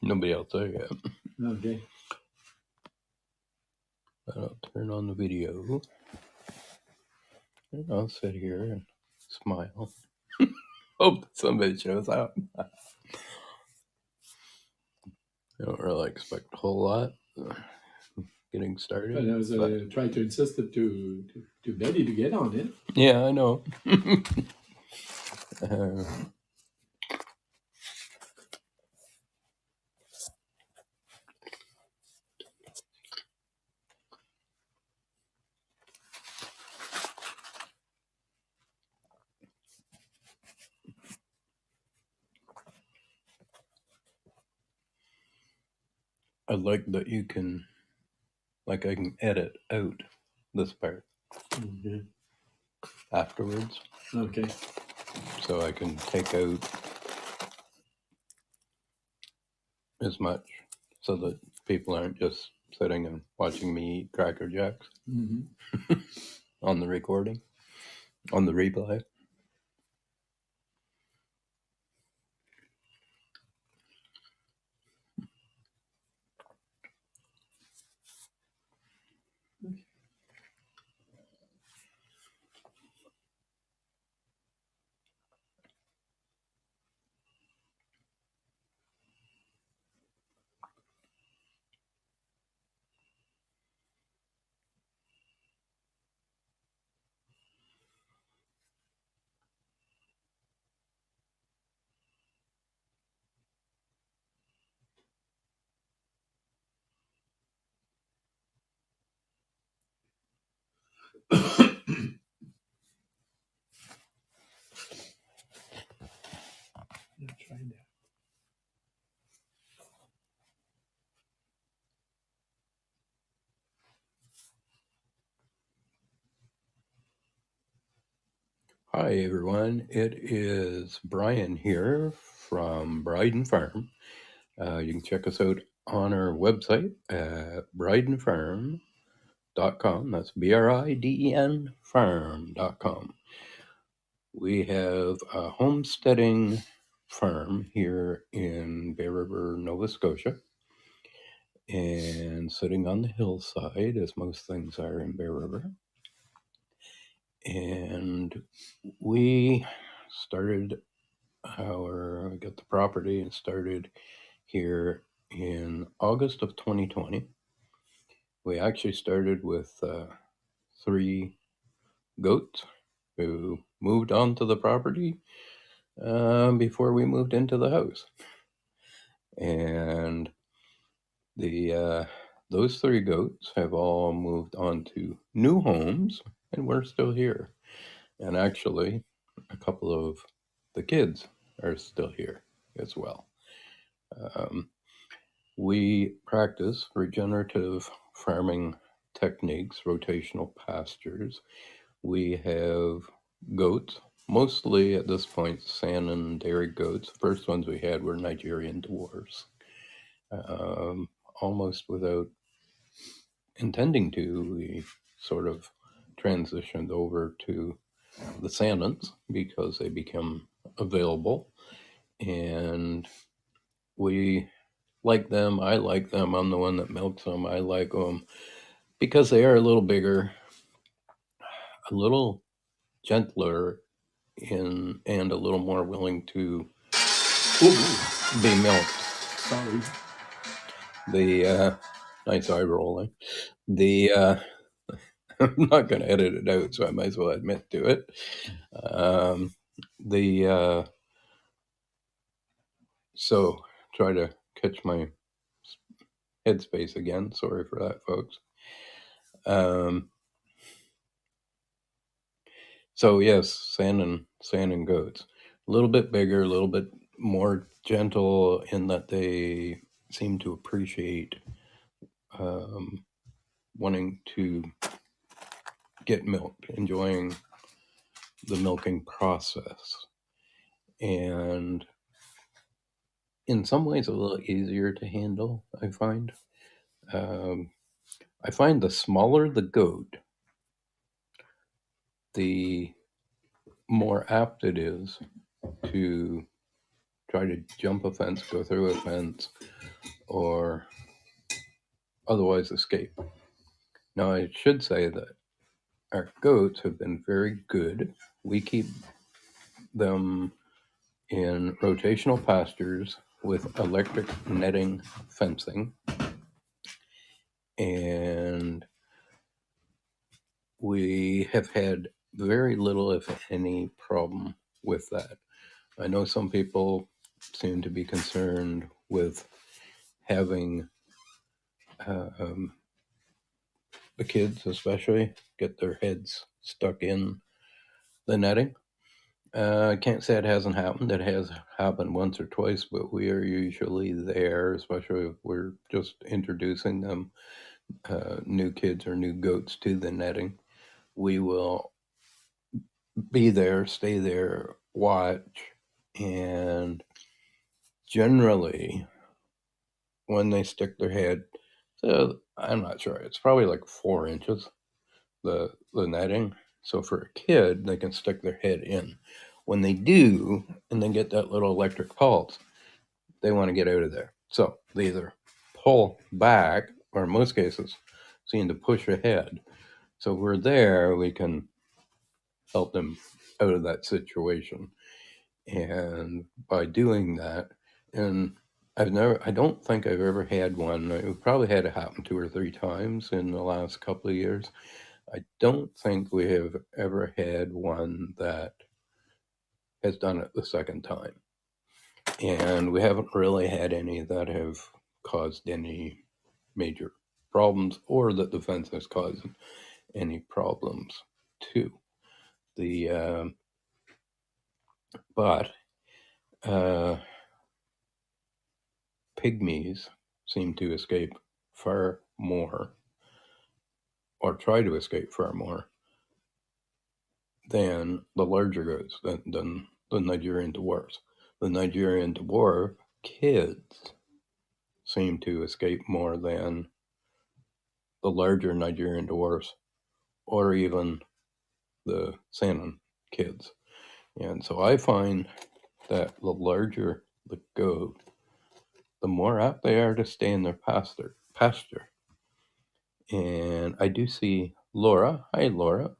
Nobody else there yet. Okay. I'll turn on the video. And I'll sit here and smile. Hope somebody shows up. I don't really expect a whole lot getting started. But I was trying to insist it to Betty to get on it. Yeah, I know. I like that you can, I can edit out this part afterwards. Okay. So I can take out as much so that people aren't just sitting and watching me eat Cracker Jacks on the recording, on the replay. Trying to. Hi everyone, it is Brian here from Briden Farm. You can check us out on our website at bridenfarm.com. That's BRIDEN farm.com. We have a homesteading farm here in Bear River, Nova Scotia. And sitting on the hillside, as most things are in Bear River. And we got the property and started here in August of 2020. We actually started with 3 goats who moved onto the property before we moved into the house. And those 3 goats have all moved on to new homes, and we're still here. And actually, a couple of the kids are still here as well. We practice regenerative farming techniques, rotational pastures. We have goats, mostly at this point Saanen dairy goats. The first ones we had were Nigerian dwarfs. Almost without intending to, we sort of transitioned over to the Saanens because they become available, and we like them. I like them. I'm the one that milks them. I like them because they are a little bigger, a little gentler, and a little more willing to be milked. Sorry. The nice eye rolling. I'm not going to edit it out, so I might as well admit to it. So try to catch my headspace again. Sorry for that, folks. So yes, Saanen goats, a little bit bigger, a little bit more gentle in that they seem to appreciate wanting to get milked, enjoying the milking process, and in some ways a little easier to handle. I find the smaller the goat, the more apt it is to try to jump a fence, go through a fence, or otherwise escape. Now, I should say that our goats have been very good. We keep them in rotational pastures with electric netting fencing, and we have had very little, if any, problem with that. I know some people seem to be concerned with having the kids, especially, get their heads stuck in the netting. I can't say it hasn't happened. It has happened once or twice, but we are usually there, especially if we're just introducing them, new kids or new goats to the netting. We will be there, stay there, watch, and generally, when they stick their head, so I'm not sure, it's probably like 4 inches, the netting. So for a kid, they can stick their head in. When they do, and they get that little electric pulse, they want to get out of there. So they either pull back, or in most cases, seem to push ahead. So if we're there, we can help them out of that situation. And by doing that, and I don't think I've ever had one. I've probably had it happen 2 or 3 times in the last couple of years. I don't think we have ever had one that has done it the second time. And we haven't really had any that have caused any major problems, or that the fence has caused any problems too. The but pygmies seem to escape far more, or try to escape far more, than the larger goats, than the Nigerian dwarfs. The Nigerian dwarf kids seem to escape more than the larger Nigerian dwarfs, or even the salmon kids. And so I find that the larger the goat, the more apt they are to stay in their pasture. And I do see Laura. Hi, Laura.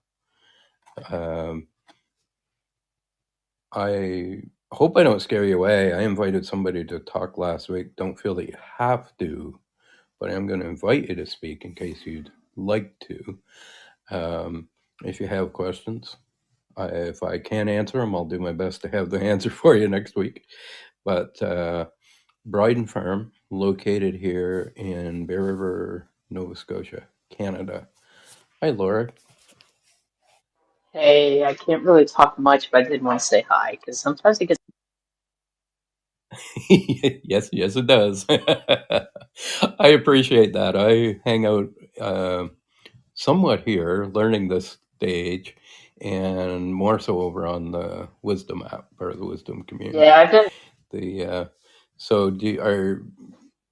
I hope I don't scare you away. I invited somebody to talk last week. Don't feel that you have to, but I'm going to invite you to speak in case you'd like to. If you have questions, if I can't answer them, I'll do my best to have the answer for you next week. But Briden Farm, located here in Bear River, Nova Scotia, Canada. Hi, Laura. Hey, I can't really talk much, but I did want to say hi because sometimes it gets Yes, yes, it does. I appreciate that. I hang out somewhat here, learning this stage, and more so over on the Wisdom app, or the Wisdom yeah, community. I've been The so are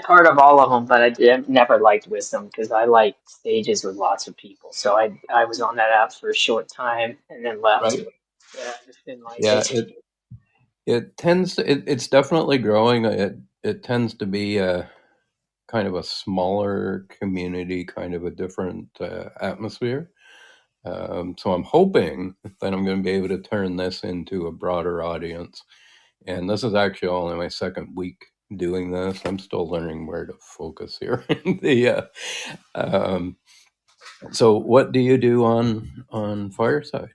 part of all of them, but I've never liked Wisdom because I like stages with lots of people. So I was on that app for a short time and then left. right? Yeah, I just didn't like Yeah, it. it tends to, it's definitely growing. It tends to be a kind of a smaller community, kind of a different atmosphere. So I'm hoping that I'm going to be able to turn this into a broader audience. And this is actually only my second week doing this. I'm still learning where to focus here. the um, So what do you do on Fireside?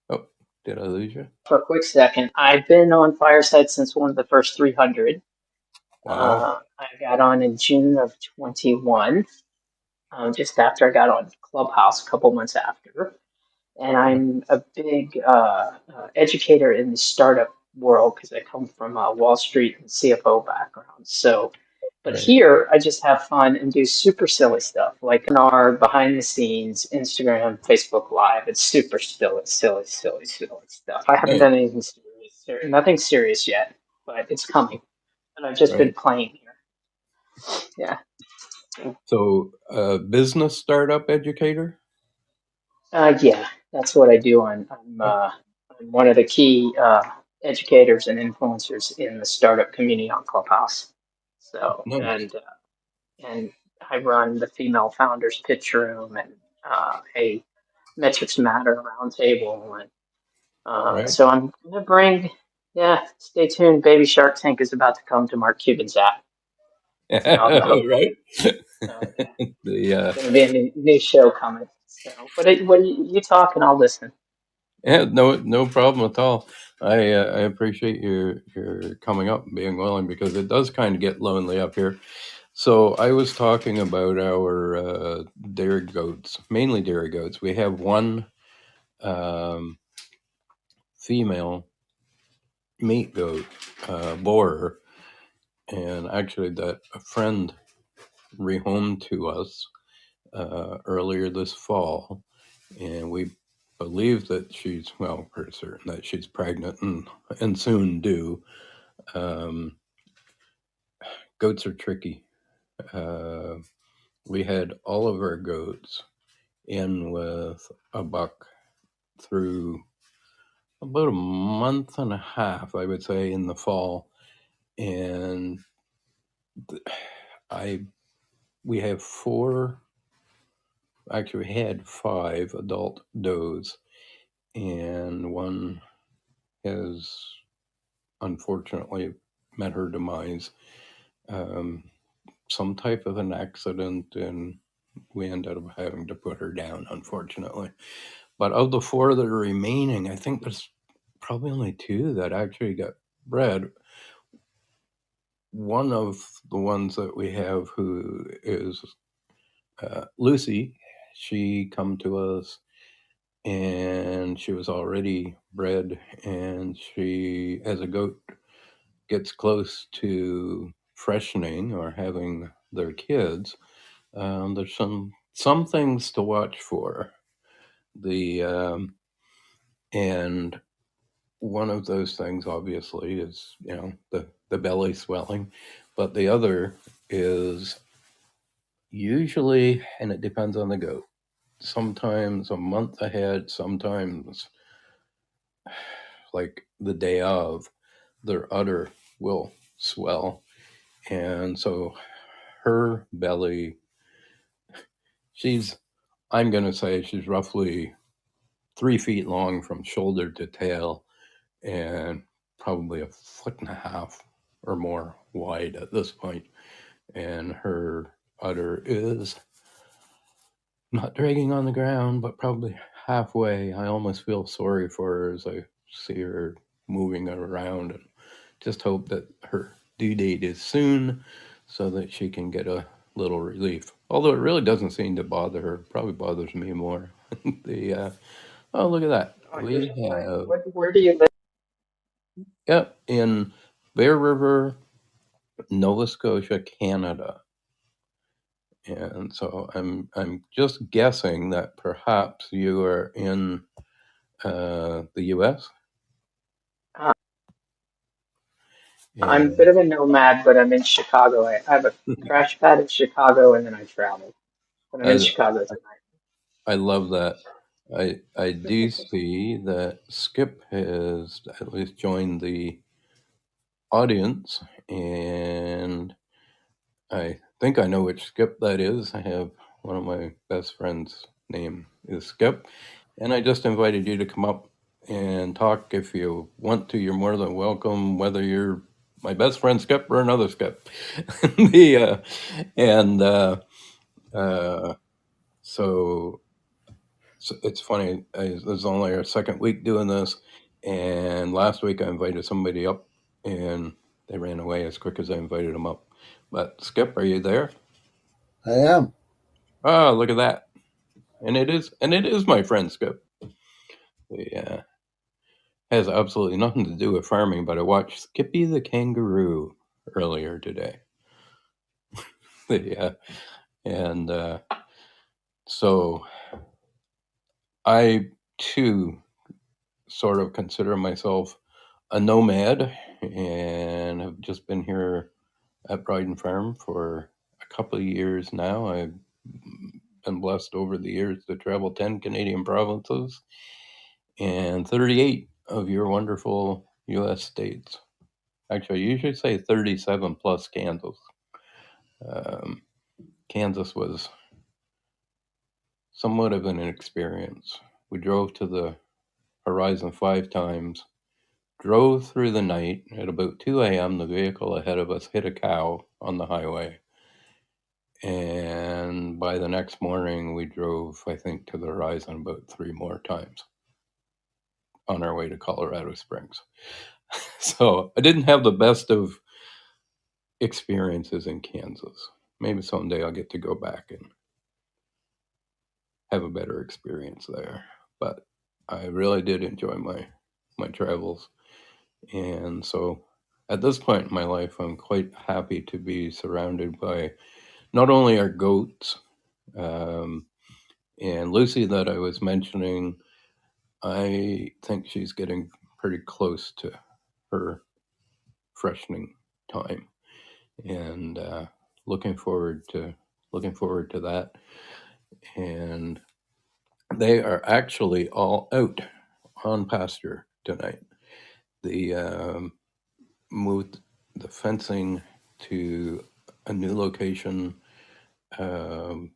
Oh, did I lose you? For a quick second, I've been on Fireside since one of the first 300. Wow. I got on in June of 21, just after I got on Clubhouse a couple months after. And Yeah, I'm a big educator in the startup world because I come from a Wall Street and CFO background. So, but right. here I just have fun and do super silly stuff like in our behind the scenes Instagram, Facebook Live. It's super silly stuff. I haven't Right. done anything serious, nothing serious yet, but it's coming. And I've just been Right. playing here. Yeah. So, business startup educator. Yeah, that's what I do. I'm Oh, I'm one of the key educators and influencers in the startup community on Clubhouse. So, Nice. and I run the female founders pitch room and a metrics matter roundtable, and Right. so I'm gonna bring. Yeah, stay tuned. Baby Shark Tank is about to come to Mark Cuban's app. So, Right. so yeah, The gonna be a new show coming. So, what you talk and I'll listen. Yeah, no problem at all. I appreciate your coming up and being willing, because it does kind of get lonely up here. So I was talking about our dairy goats, mainly dairy goats. We have one um, female meat goat, boar, and actually that a friend rehomed to us earlier this fall, and we believe that she's, well, pretty certain that she's pregnant and soon due. Um, Goats are tricky. Uh, we had all of our goats in with a buck through about a month and a half, I would say, in the fall, and I we have four. Actually, we had five adult does, and one has unfortunately met her demise. Um, some type of an accident, and we ended up having to put her down, unfortunately. But of the four that are remaining, I think there's probably only two that actually got bred. One of the ones that we have, who is Lucy, she come to us and she was already bred, and she, as a goat gets close to freshening or having their kids, there's some things to watch for. The and one of those things, obviously, is the belly swelling, but the other is usually, and it depends on the goat. Sometimes a month ahead, sometimes like the day of, their udder will swell, and so her belly, she's I'm going to say she's roughly 3 feet long from shoulder to tail, and probably a foot and a half or more wide at this point. And her udder is not dragging on the ground, but probably halfway. I almost feel sorry for her as I see her moving around, and just hope that her due date is soon so that she can get a little relief. Although it really doesn't seem to bother her. Probably bothers me more. the Oh, look at that. Oh, We you're fine. have, Where do you live? yep, in Bear River, Nova Scotia, Canada. And so I'm just guessing that perhaps you are in the U.S. Uh, I'm a And bit of a nomad, but I'm in Chicago. I have a crash pad in Chicago, and then I travel. But I'm in I, Chicago tonight. I love that. I do see that Skip has at least joined the audience, and I think I know which Skip that is. I have one of my best friends' name is Skip, and I just invited you to come up and talk if you want to. You're more than welcome, whether you're my best friend Skip or another Skip. the and uh, so, it's funny. This is only our second week doing this, and last week I invited somebody up, and they ran away as quick as I invited them up. But Skip, are you there? I am. Oh, look at that! And it is my friend Skip. Yeah, has absolutely nothing to do with farming, but I watched Skippy the kangaroo earlier today. Yeah, and so I too sort of consider myself a nomad, and have just been here at Briden Farm for a couple of years now. I've been blessed over the years to travel 10 Canadian provinces and 38 of your wonderful U.S. states. Actually, I usually say 37 plus Kansas. Um, Kansas was somewhat of an experience. We drove to the horizon 5 times, drove through the night. At about 2 a.m., the vehicle ahead of us hit a cow on the highway. And by the next morning, we drove, I think, to the horizon about 3 more times on our way to Colorado Springs. So I didn't have the best of experiences in Kansas. Maybe someday I'll get to go back and have a better experience there. But I really did enjoy my travels. And so at this point in my life, I'm quite happy to be surrounded by not only our goats, um, and Lucy that I was mentioning, I think she's getting pretty close to her freshening time, and looking forward to that. And they are actually all out on pasture tonight. The moved the fencing to a new location. Um,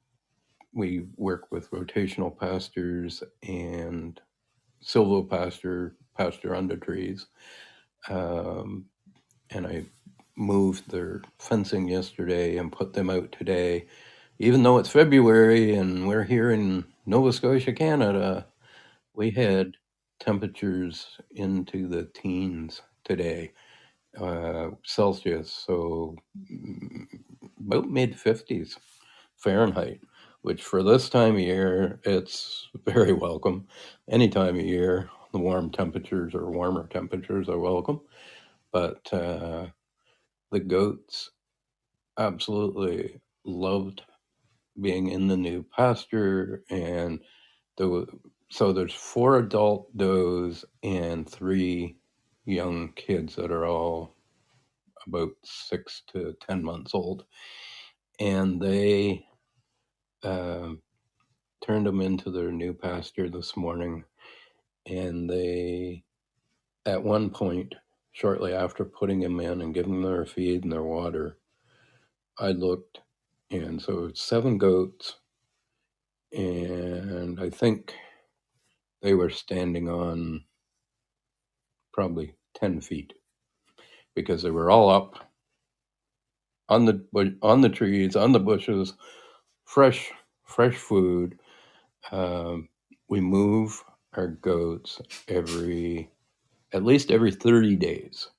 we work with rotational pastures and pasture under trees. Um, and I moved their fencing yesterday and put them out today. Even though it's February and we're here in Nova Scotia, Canada, we had temperatures into the teens today, Celsius, so about mid 50s Fahrenheit, which for this time of year, it's very welcome. Any time of year, the warmer temperatures are welcome. But the goats absolutely loved being in the new pasture, and so there's 4 adult does and 3 young kids that are all about 6 to 10 months old, and they turned them into their new pasture this morning. And they, at one point, shortly after putting them in and giving them their feed and their water, I looked, and so it's 7 goats, and I think they were standing on probably 10 feet because they were all up on the trees, on the bushes, fresh food. We move our goats at least every 30 days.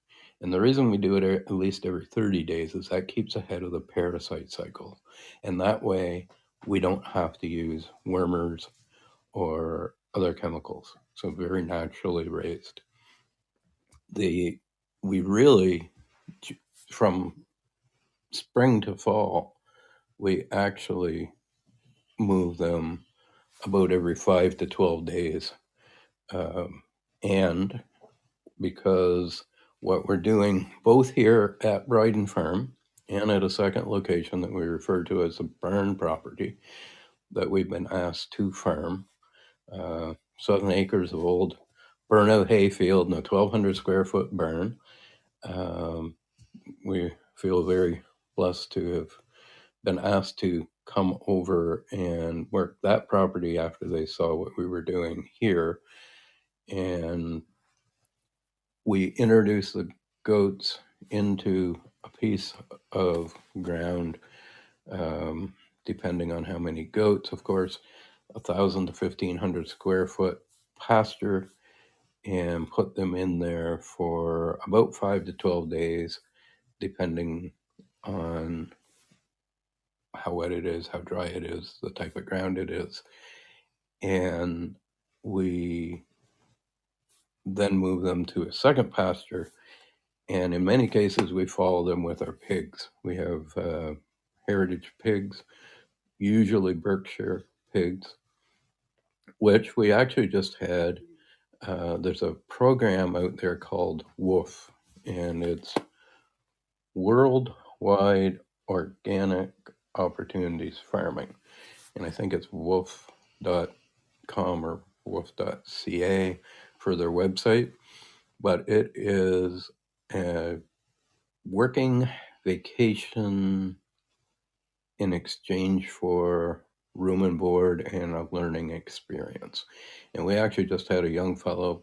And the reason we do it at least every 30 days is that keeps ahead of the parasite cycle. And that way we don't have to use wormers or other chemicals. So very naturally raised. We really, from spring to fall, we actually move them about every 5 to 12 days. And because what we're doing both here at Briden Farm and at a second location that we refer to as a barn property that we've been asked to farm, 7 acres of old burnout hayfield and a 1,200 square foot barn. We feel very blessed to have been asked to come over and work that property after they saw what we were doing here. And we introduced the goats into a piece of ground, depending on how many goats, of course, 1,000 to 1,500 square foot pasture, and put them in there for about 5 to 12 days, depending on how wet it is, how dry it is, the type of ground it is. And we then move them to a second pasture. And in many cases, we follow them with our pigs. We have heritage pigs, usually Berkshire pigs, which we actually just had. There's a program out there called WOOF, and it's Worldwide Organic Opportunities Farming. And I think it's woof.com or woof.ca for their website. but it is a working vacation in exchange for room and board and a learning experience. And we actually just had a young fellow